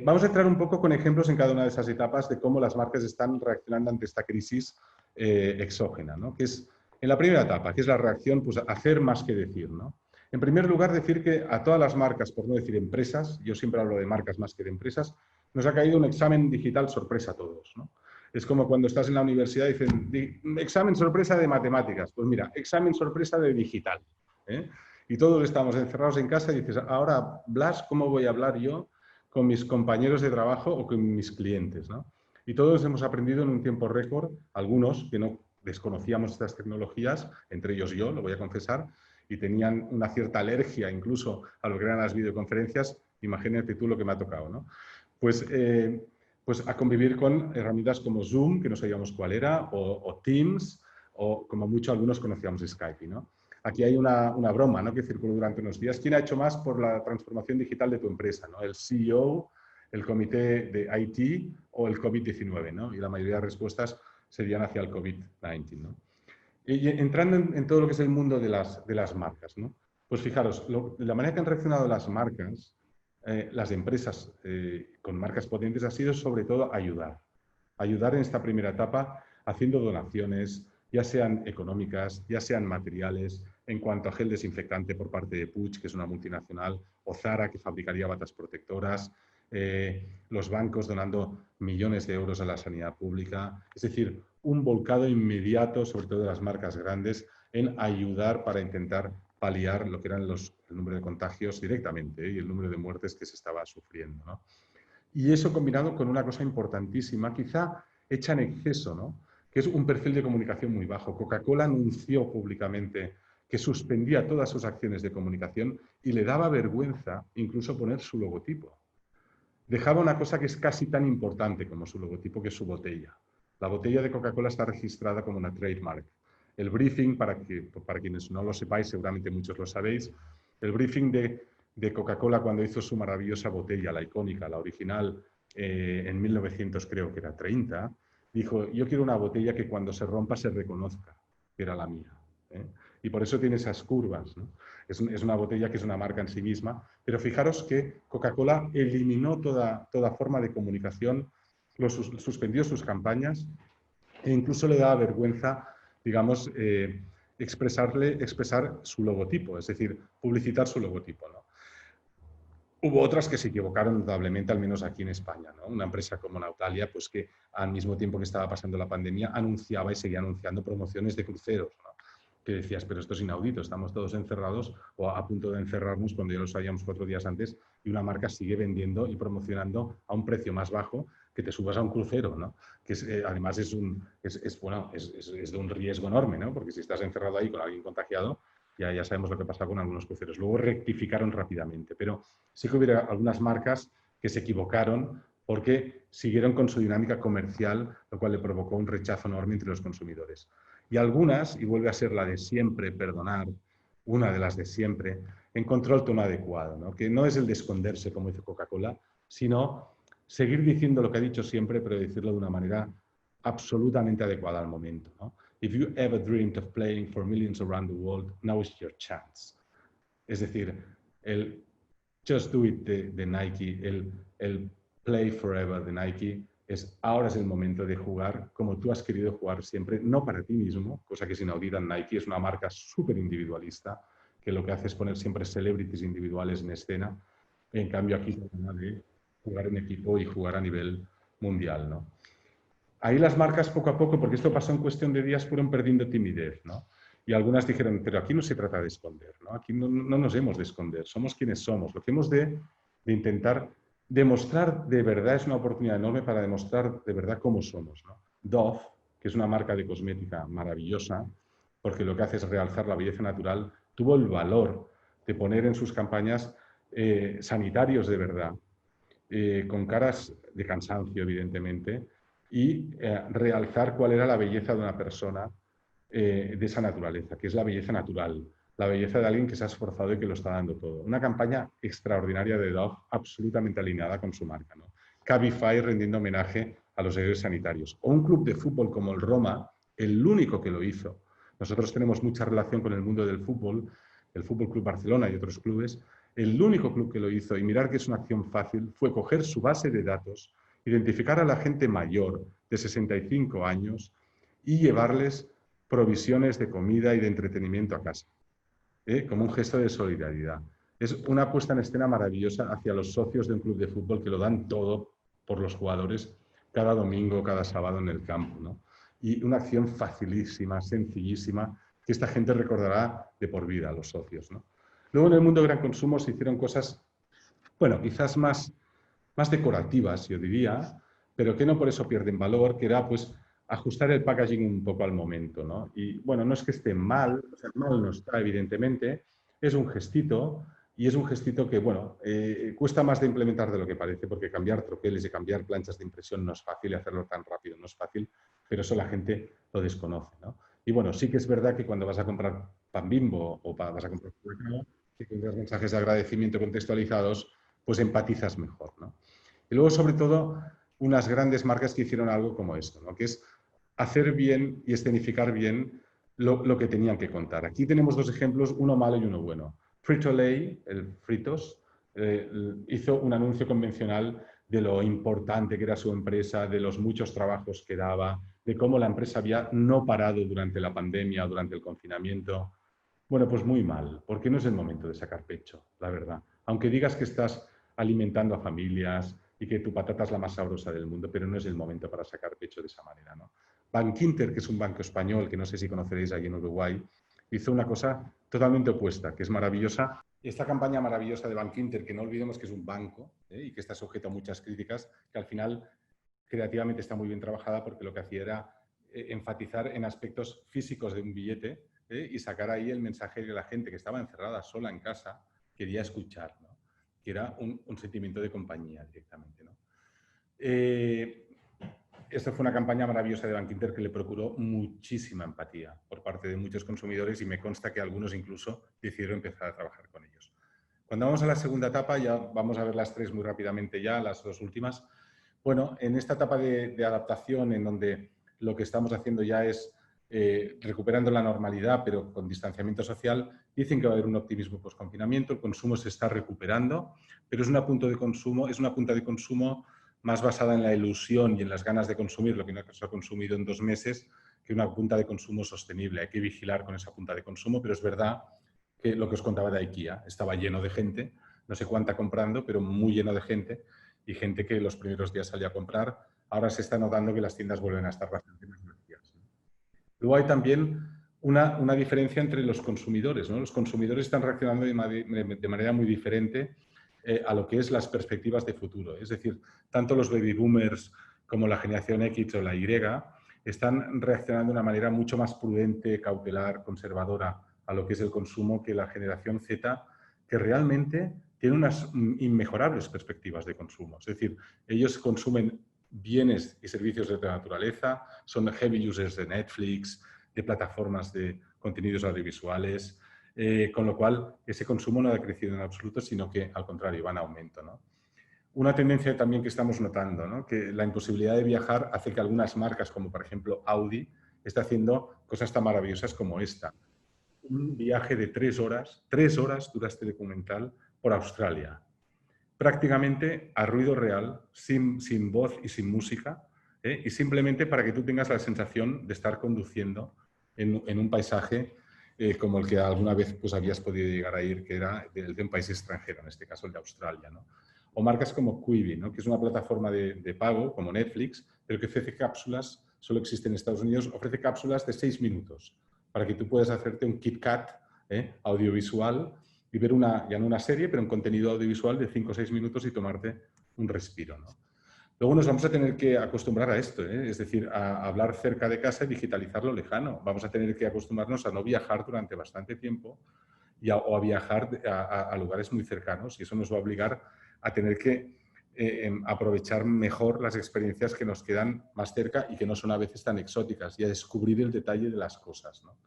Vamos a entrar un poco con ejemplos en cada una de esas etapas de cómo las marcas están reaccionando ante esta crisis exógena, ¿no? Que es en la primera etapa, que es la reacción, pues hacer más que decir, ¿no? En primer lugar, decir que a todas las marcas, por no decir empresas, yo siempre hablo de marcas más que de empresas, nos ha caído un examen digital sorpresa a todos, ¿no? Es como cuando estás en la universidad y dicen, examen sorpresa de matemáticas. Pues mira, examen sorpresa de digital, ¿eh? Y todos estamos encerrados en casa y dices, ahora, Blas, ¿cómo voy a hablar yo con mis compañeros de trabajo o con mis clientes, ¿no? Y todos hemos aprendido en un tiempo récord, algunos que no desconocíamos estas tecnologías, entre ellos yo, lo voy a confesar, y tenían una cierta alergia incluso a lo que eran las videoconferencias, imagínate tú lo que me ha tocado, ¿no? Pues a convivir con herramientas como Zoom, que no sabíamos cuál era, o Teams, o como mucho algunos conocíamos Skype, ¿no? Aquí hay una broma, ¿no?, que circuló durante unos días. ¿Quién ha hecho más por la transformación digital de tu empresa, ¿no? ¿El CEO, el comité de IT o el COVID-19, ¿no? Y la mayoría de respuestas serían hacia el COVID-19, ¿no? Y entrando en todo lo que es el mundo de las marcas, ¿no? Pues fijaros, la manera que han reaccionado las marcas, las empresas con marcas potentes, ha sido sobre todo ayudar. Ayudar en esta primera etapa haciendo donaciones, ya sean económicas, ya sean materiales, en cuanto a gel desinfectante por parte de Puig, que es una multinacional, o Zara, que fabricaría batas protectoras, los bancos donando millones de euros a la sanidad pública. Es decir, un volcado inmediato, sobre todo de las marcas grandes, en ayudar para intentar paliar lo que eran el número de contagios directamente, y el número de muertes que se estaba sufriendo, ¿no? Y eso combinado con una cosa importantísima, quizá hecha en exceso, ¿no?, que es un perfil de comunicación muy bajo. Coca-Cola anunció públicamente que suspendía todas sus acciones de comunicación y le daba vergüenza incluso poner su logotipo. Dejaba una cosa que es casi tan importante como su logotipo, que es su botella. La botella de Coca-Cola está registrada como una trademark. El briefing, para quienes no lo sepáis, seguramente muchos lo sabéis, el briefing de Coca-Cola cuando hizo su maravillosa botella, la icónica, la original, en 1900 creo que era 30, dijo, yo quiero una botella que cuando se rompa se reconozca que era la mía. ¿Eh? Y por eso tiene esas curvas, ¿no? Es una botella que es una marca en sí misma, pero fijaros que Coca-Cola eliminó toda forma de comunicación, suspendió sus campañas e incluso le daba vergüenza, digamos, expresar su logotipo, es decir, publicitar su logotipo, ¿no? Hubo otras que se equivocaron notablemente, al menos aquí en España, ¿no? Una empresa como Nautalia, pues que al mismo tiempo que estaba pasando la pandemia, anunciaba y seguía anunciando promociones de cruceros, ¿no? Que decías, pero esto es inaudito, estamos todos encerrados o a punto de encerrarnos cuando ya lo sabíamos 4 días antes y una marca sigue vendiendo y promocionando a un precio más bajo que te subas a un crucero, ¿no? Que además es de un riesgo enorme, ¿no? Porque si estás encerrado ahí con alguien contagiado, ya sabemos lo que pasa con algunos cruceros. Luego rectificaron rápidamente, pero sí que hubiera algunas marcas que se equivocaron porque siguieron con su dinámica comercial, lo cual le provocó un rechazo enorme entre los consumidores. Y algunas, y vuelve a ser la de siempre, perdonar, una de las de siempre, encontró el tono adecuado, ¿no? Que no es el de esconderse, como dice Coca-Cola, sino seguir diciendo lo que ha dicho siempre, pero decirlo de una manera absolutamente adecuada al momento, ¿no? If you ever dreamed of playing for millions around the world, now is your chance. Es decir, el Just Do It de Nike, el Play Forever de Nike, ahora es el momento de jugar como tú has querido jugar siempre, no para ti mismo, cosa que es inaudita en Nike, es una marca súper individualista, que lo que hace es poner siempre celebrities individuales en escena, en cambio aquí se trata de jugar en equipo y jugar a nivel mundial, ¿no? Ahí las marcas poco a poco, porque esto pasó en cuestión de días, fueron perdiendo timidez, ¿no? Y algunas dijeron, pero aquí no se trata de esconder, ¿no? Aquí no nos hemos de esconder, somos quienes somos. Lo que hemos de intentar demostrar de verdad es una oportunidad enorme para demostrar de verdad cómo somos, ¿no? Dove, que es una marca de cosmética maravillosa, porque lo que hace es realzar la belleza natural, tuvo el valor de poner en sus campañas sanitarios de verdad, con caras de cansancio, evidentemente, y realzar cuál era la belleza de una persona de esa naturaleza, que es la belleza natural, la belleza de alguien que se ha esforzado y que lo está dando todo. Una campaña extraordinaria de Dove, absolutamente alineada con su marca, ¿no? Cabify rendiendo homenaje a los héroes sanitarios. O un club de fútbol como el Roma, el único que lo hizo. Nosotros tenemos mucha relación con el mundo del fútbol, el Fútbol Club Barcelona y otros clubes. El único club que lo hizo, y mirar que es una acción fácil, fue coger su base de datos, identificar a la gente mayor de 65 años y llevarles provisiones de comida y de entretenimiento a casa, como un gesto de solidaridad. Es una puesta en escena maravillosa hacia los socios de un club de fútbol que lo dan todo por los jugadores cada domingo, cada sábado en el campo, ¿no? Y una acción facilísima, sencillísima, que esta gente recordará de por vida a los socios, ¿no? Luego en el mundo del gran consumo se hicieron cosas, bueno, quizás más decorativas, yo diría, pero que no por eso pierden valor, que era pues ajustar el packaging un poco al momento, ¿no? Y bueno, no es que esté mal, o sea, mal no está, evidentemente, es un gestito y es un gestito que, bueno, cuesta más de implementar de lo que parece, porque cambiar troqueles y cambiar planchas de impresión no es fácil y hacerlo tan rápido no es fácil, pero eso la gente lo desconoce, ¿no? Y bueno, sí que es verdad que cuando vas a comprar pan Bimbo o vas a comprar que tendrás mensajes de agradecimiento contextualizados, pues empatizas mejor, ¿no? Y luego, sobre todo, unas grandes marcas que hicieron algo como esto, ¿no? Que es hacer bien y escenificar bien lo que tenían que contar. Aquí tenemos dos ejemplos, uno malo y uno bueno. Frito-Lay, el Fritos, hizo un anuncio convencional de lo importante que era su empresa, de los muchos trabajos que daba, de cómo la empresa había no parado durante la pandemia o durante el confinamiento. Bueno, pues muy mal, porque no es el momento de sacar pecho, la verdad. Aunque digas que estás alimentando a familias y que tu patata es la más sabrosa del mundo, pero no es el momento para sacar pecho de esa manera, ¿no? Bankinter, que es un banco español, que no sé si conoceréis allí en Uruguay, hizo una cosa totalmente opuesta, que es maravillosa. Esta campaña maravillosa de Bankinter, que no olvidemos que es un banco y que está sujeto a muchas críticas, que al final creativamente está muy bien trabajada porque lo que hacía era enfatizar en aspectos físicos de un billete y sacar ahí el mensaje de la gente que estaba encerrada sola en casa quería escuchar, ¿no? Que era un sentimiento de compañía directamente, ¿no? Esto fue una campaña maravillosa de Bankinter que le procuró muchísima empatía por parte de muchos consumidores y me consta que algunos incluso decidieron empezar a trabajar con ellos. Cuando vamos a la segunda etapa, ya vamos a ver las tres muy rápidamente ya, las dos últimas. Bueno, en esta etapa de adaptación en donde lo que estamos haciendo ya es recuperando la normalidad, pero con distanciamiento social, dicen que va a haber un optimismo post-confinamiento, el consumo se está recuperando, pero es una punta de consumo más basada en la ilusión y en las ganas de consumir lo que no se ha consumido en 2 meses que una punta de consumo sostenible. Hay que vigilar con esa punta de consumo, pero es verdad que lo que os contaba de IKEA estaba lleno de gente, no sé cuánta comprando, pero muy lleno de gente y gente que los primeros días salía a comprar. Ahora se está notando que las tiendas vuelven a estar bastante más vacías. Luego hay también una diferencia entre los consumidores, ¿no? Los consumidores están reaccionando de manera muy diferente a lo que es las perspectivas de futuro. Es decir, tanto los baby boomers como la generación X o la Y están reaccionando de una manera mucho más prudente, cautelar, conservadora a lo que es el consumo que la generación Z, que realmente tiene unas inmejorables perspectivas de consumo. Es decir, ellos consumen bienes y servicios de la naturaleza, son heavy users de Netflix, de plataformas de contenidos audiovisuales, con lo cual ese consumo no ha crecido en absoluto, sino que al contrario va en aumento, ¿no? Una tendencia también que estamos notando, ¿no? Que la imposibilidad de viajar hace que algunas marcas, como por ejemplo Audi, esté haciendo cosas tan maravillosas como esta. Un viaje de 3 horas dura este documental por Australia. Prácticamente a ruido real, sin voz y sin música, y simplemente para que tú tengas la sensación de estar conduciendo en un paisaje como el que alguna vez pues, habías podido llegar a ir, que era el de un país extranjero, en este caso el de Australia, ¿no? O marcas como Quibi, ¿no? Que es una plataforma de pago como Netflix, pero que ofrece cápsulas, solo existe en Estados Unidos, ofrece cápsulas de 6 minutos para que tú puedas hacerte un Kit Kat audiovisual y ver ya no una serie, pero un contenido audiovisual de 5 o 6 minutos y tomarte un respiro, ¿no? Luego nos vamos a tener que acostumbrar a esto, es decir, a hablar cerca de casa y digitalizar lo lejano. Vamos a tener que acostumbrarnos a no viajar durante bastante tiempo o a viajar a lugares muy cercanos y eso nos va a obligar a tener que aprovechar mejor las experiencias que nos quedan más cerca y que no son a veces tan exóticas y a descubrir el detalle de las cosas, ¿no?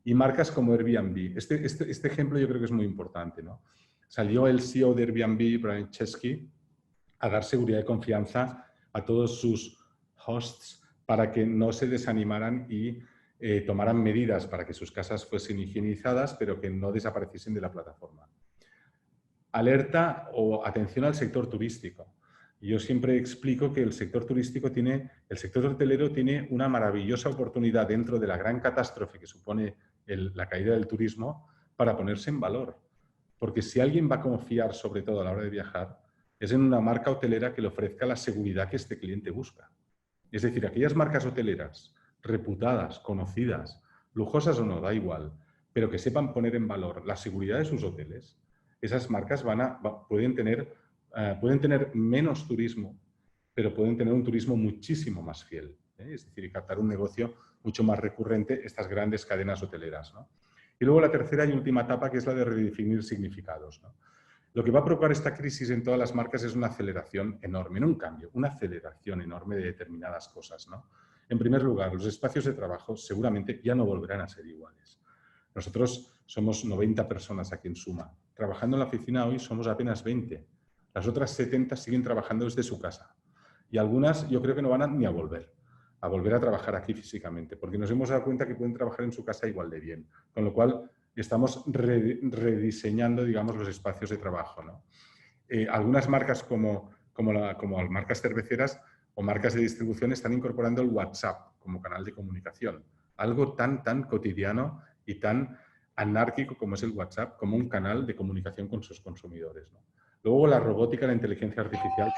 Y marcas como Airbnb. Este ejemplo yo creo que es muy importante, ¿no? Salió el CEO de Airbnb, Brian Chesky, a dar seguridad y confianza a todos sus hosts para que no se desanimaran y tomaran medidas para que sus casas fuesen higienizadas, pero que no desapareciesen de la plataforma. Alerta o atención al sector turístico. Yo siempre explico que el sector hotelero tiene una maravillosa oportunidad dentro de la gran catástrofe que supone la caída del turismo para ponerse en valor. Porque si alguien va a confiar, sobre todo a la hora de viajar, es en una marca hotelera que le ofrezca la seguridad que este cliente busca. Es decir, aquellas marcas hoteleras reputadas, conocidas, lujosas o no, da igual, pero que sepan poner en valor la seguridad de sus hoteles, esas marcas pueden tener menos turismo, pero pueden tener un turismo muchísimo más fiel. Es decir, captar un negocio mucho más recurrente, estas grandes cadenas hoteleras, ¿no? Y luego la tercera y última etapa, que es la de redefinir significados, ¿no? Lo que va a provocar esta crisis en todas las marcas es una aceleración enorme, no un cambio, una aceleración enorme de determinadas cosas, ¿no? En primer lugar, los espacios de trabajo seguramente ya no volverán a ser iguales. Nosotros somos 90 personas aquí en Suma. Trabajando en la oficina hoy somos apenas 20. Las otras 70 siguen trabajando desde su casa. Y algunas yo creo que no van ni a volver a trabajar aquí físicamente, porque nos hemos dado cuenta que pueden trabajar en su casa igual de bien. Con lo cual, estamos rediseñando, digamos, los espacios de trabajo, ¿no? Algunas marcas como marcas cerveceras o marcas de distribución están incorporando el WhatsApp como canal de comunicación. Algo tan cotidiano y tan anárquico como es el WhatsApp, como un canal de comunicación con sus consumidores, ¿no? Luego la robótica, la inteligencia artificial.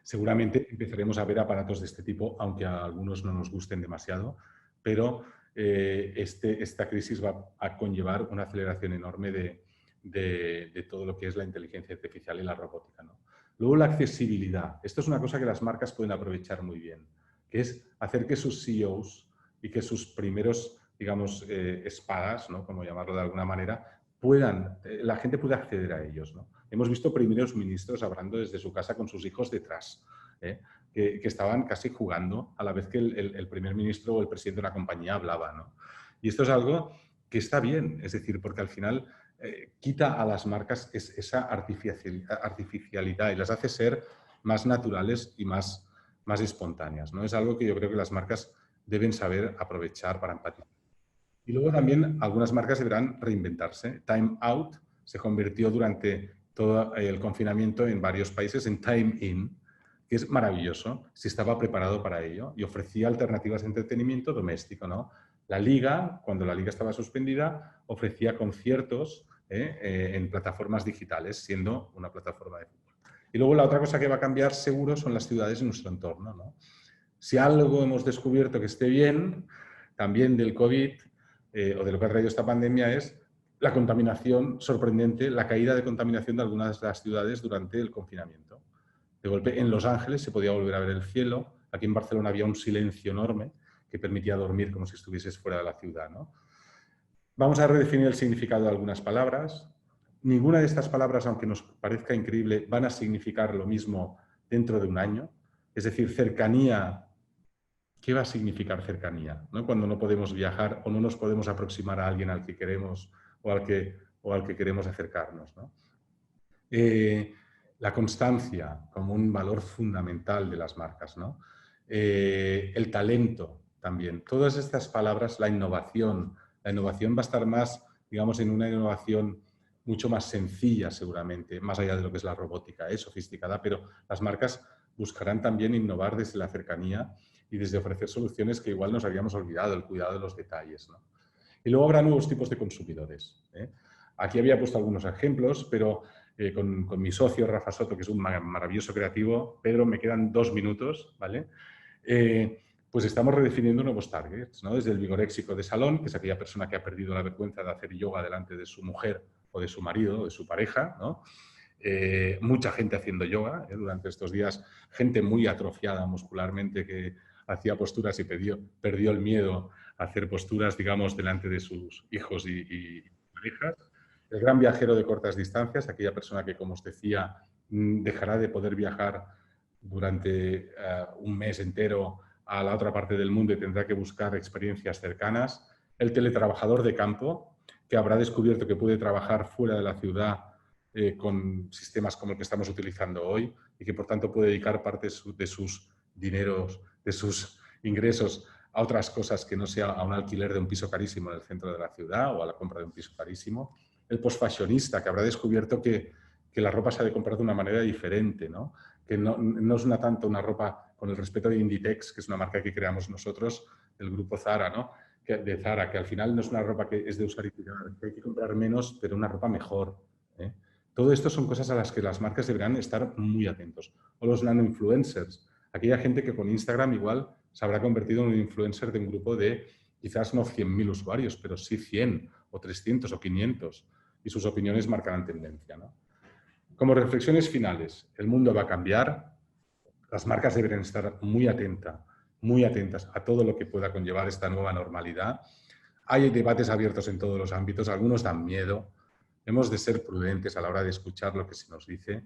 Seguramente empezaremos a ver aparatos de este tipo, aunque a algunos no nos gusten demasiado, pero esta crisis va a conllevar una aceleración enorme de todo lo que es la inteligencia artificial y la robótica, ¿no? Luego la accesibilidad. Esto es una cosa que las marcas pueden aprovechar muy bien, que es hacer que sus CEOs y que sus primeros, digamos, espadas, ¿no? Como llamarlo de alguna manera, la gente pueda acceder a ellos, ¿no? hemos visto primeros ministros hablando desde su casa con sus hijos detrás, que estaban casi jugando a la vez que el primer ministro o el presidente de una compañía hablaba, ¿no? Y esto es algo que está bien, es decir, porque al final quita a las marcas esa artificialidad y las hace ser más naturales y más espontáneas, ¿no? Es algo que yo creo que las marcas deben saber aprovechar para empatizar. Y luego también algunas marcas deberán reinventarse. Time Out se convirtió durante todo el confinamiento en varios países en Time In, que es maravilloso, si estaba preparado para ello y ofrecía alternativas de entretenimiento doméstico, ¿no? La Liga, cuando la Liga estaba suspendida, ofrecía conciertos en plataformas digitales, siendo una plataforma de fútbol. Y luego la otra cosa que va a cambiar seguro son las ciudades en nuestro entorno, ¿no? Si algo hemos descubierto que esté bien, también del COVID o de lo que ha traído esta pandemia, es la contaminación sorprendente, la caída de contaminación de algunas de las ciudades durante el confinamiento. De golpe, en Los Ángeles se podía volver a ver el cielo, aquí en Barcelona había un silencio enorme que permitía dormir como si estuvieses fuera de la ciudad, ¿no? Vamos a redefinir el significado de algunas palabras. Ninguna de estas palabras, aunque nos parezca increíble, van a significar lo mismo dentro de un año. Es decir, cercanía, ¿qué va a significar cercanía? ¿No? Cuando no podemos viajar o no nos podemos aproximar a alguien al que queremos o al que queremos acercarnos, ¿no? La constancia como un valor fundamental de las marcas, ¿no? El talento también. Todas estas palabras, la innovación va a estar más, digamos, en una innovación mucho más sencilla seguramente, más allá de lo que es la robótica, sofisticada, pero las marcas buscarán también innovar desde la cercanía y desde ofrecer soluciones que igual nos habíamos olvidado, el cuidado de los detalles, ¿no? Y luego habrá nuevos tipos de consumidores. Aquí había puesto algunos ejemplos, pero con mi socio Rafa Soto, que es un maravilloso creativo, Pedro, me quedan 2 minutos, ¿vale? Pues estamos redefiniendo nuevos targets, ¿no? Desde el vigoréxico de salón, que es aquella persona que ha perdido la vergüenza de hacer yoga delante de su mujer o de su marido o de su pareja, ¿no? Mucha gente haciendo yoga durante estos días, gente muy atrofiada muscularmente que hacía posturas y perdió el miedo a hacer posturas, digamos, delante de sus hijos y parejas. El gran viajero de cortas distancias, aquella persona que, como os decía, dejará de poder viajar durante un mes entero a la otra parte del mundo y tendrá que buscar experiencias cercanas. El teletrabajador de campo, que habrá descubierto que puede trabajar fuera de la ciudad con sistemas como el que estamos utilizando hoy y que, por tanto, puede dedicar parte de sus dineros, de sus ingresos a otras cosas que no sea a un alquiler de un piso carísimo en el centro de la ciudad o a la compra de un piso carísimo. El postfashionista, que habrá descubierto que la ropa se ha de comprar de una manera diferente, ¿no? Que no es tanto una ropa con el respeto de Inditex, que es una marca que creamos nosotros, el grupo Zara, ¿no? De Zara, que al final no es una ropa que es de usar y tirar, que hay que comprar menos, pero una ropa mejor. Todo esto son cosas a las que las marcas deberán estar muy atentos. O los nano-influencers, aquella gente que con Instagram igual se habrá convertido en un influencer de un grupo de quizás no 100.000 usuarios, pero sí 100 o 300 o 500, y sus opiniones marcarán tendencia, ¿no? Como reflexiones finales, el mundo va a cambiar, las marcas deberán estar muy atentas a todo lo que pueda conllevar esta nueva normalidad. Hay debates abiertos en todos los ámbitos, algunos dan miedo. Hemos de ser prudentes a la hora de escuchar lo que se nos dice.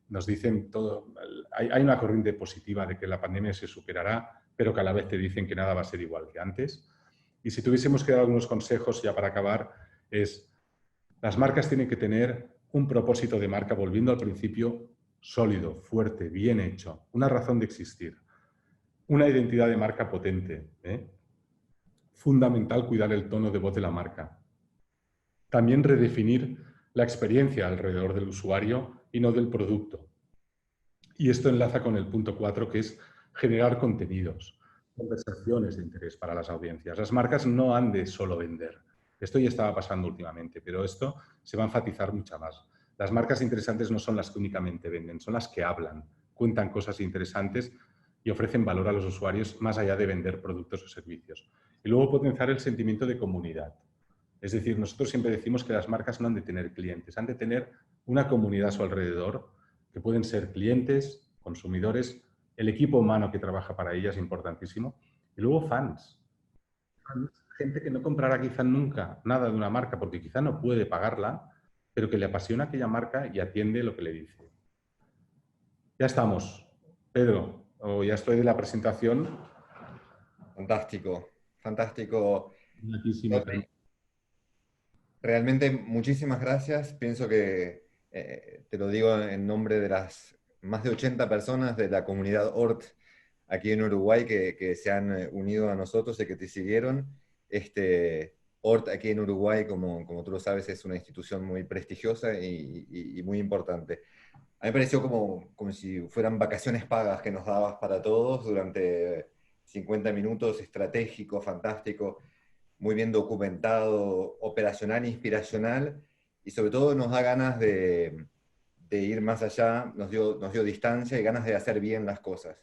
Nos dicen todo. Hay una corriente positiva de que la pandemia se superará, pero que a la vez te dicen que nada va a ser igual que antes. Y si tuviésemos que dar algunos consejos ya para acabar, las marcas tienen que tener un propósito de marca, volviendo al principio, sólido, fuerte, bien hecho, una razón de existir, una identidad de marca potente. Fundamental cuidar el tono de voz de la marca. También redefinir la experiencia alrededor del usuario y no del producto. Y esto enlaza con el punto 4, que es generar contenidos, conversaciones de interés para las audiencias. Las marcas no han de solo vender. Esto ya estaba pasando últimamente, pero esto se va a enfatizar mucho más. Las marcas interesantes no son las que únicamente venden, son las que hablan, cuentan cosas interesantes y ofrecen valor a los usuarios más allá de vender productos o servicios. Y luego potenciar el sentimiento de comunidad. Es decir, nosotros siempre decimos que las marcas no han de tener clientes, han de tener una comunidad a su alrededor, que pueden ser clientes, consumidores, el equipo humano que trabaja para ellas, importantísimo, y luego fans. Gente que no comprará quizá nunca nada de una marca porque quizá no puede pagarla, pero que le apasiona aquella marca y atiende lo que le dice. Ya estamos. Pedro, ya estoy de la presentación. Fantástico, fantástico. Buenísimo. Realmente muchísimas gracias. Pienso que te lo digo en nombre de las más de 80 personas de la comunidad ORT aquí en Uruguay que se han unido a nosotros y que te siguieron. ORT aquí en Uruguay, como tú lo sabes, es una institución muy prestigiosa y muy importante. A mí me pareció como si fueran vacaciones pagas que nos dabas para todos durante 50 minutos, estratégico, fantástico, muy bien documentado, operacional, inspiracional, y sobre todo nos da ganas de ir más allá, nos dio distancia y ganas de hacer bien las cosas.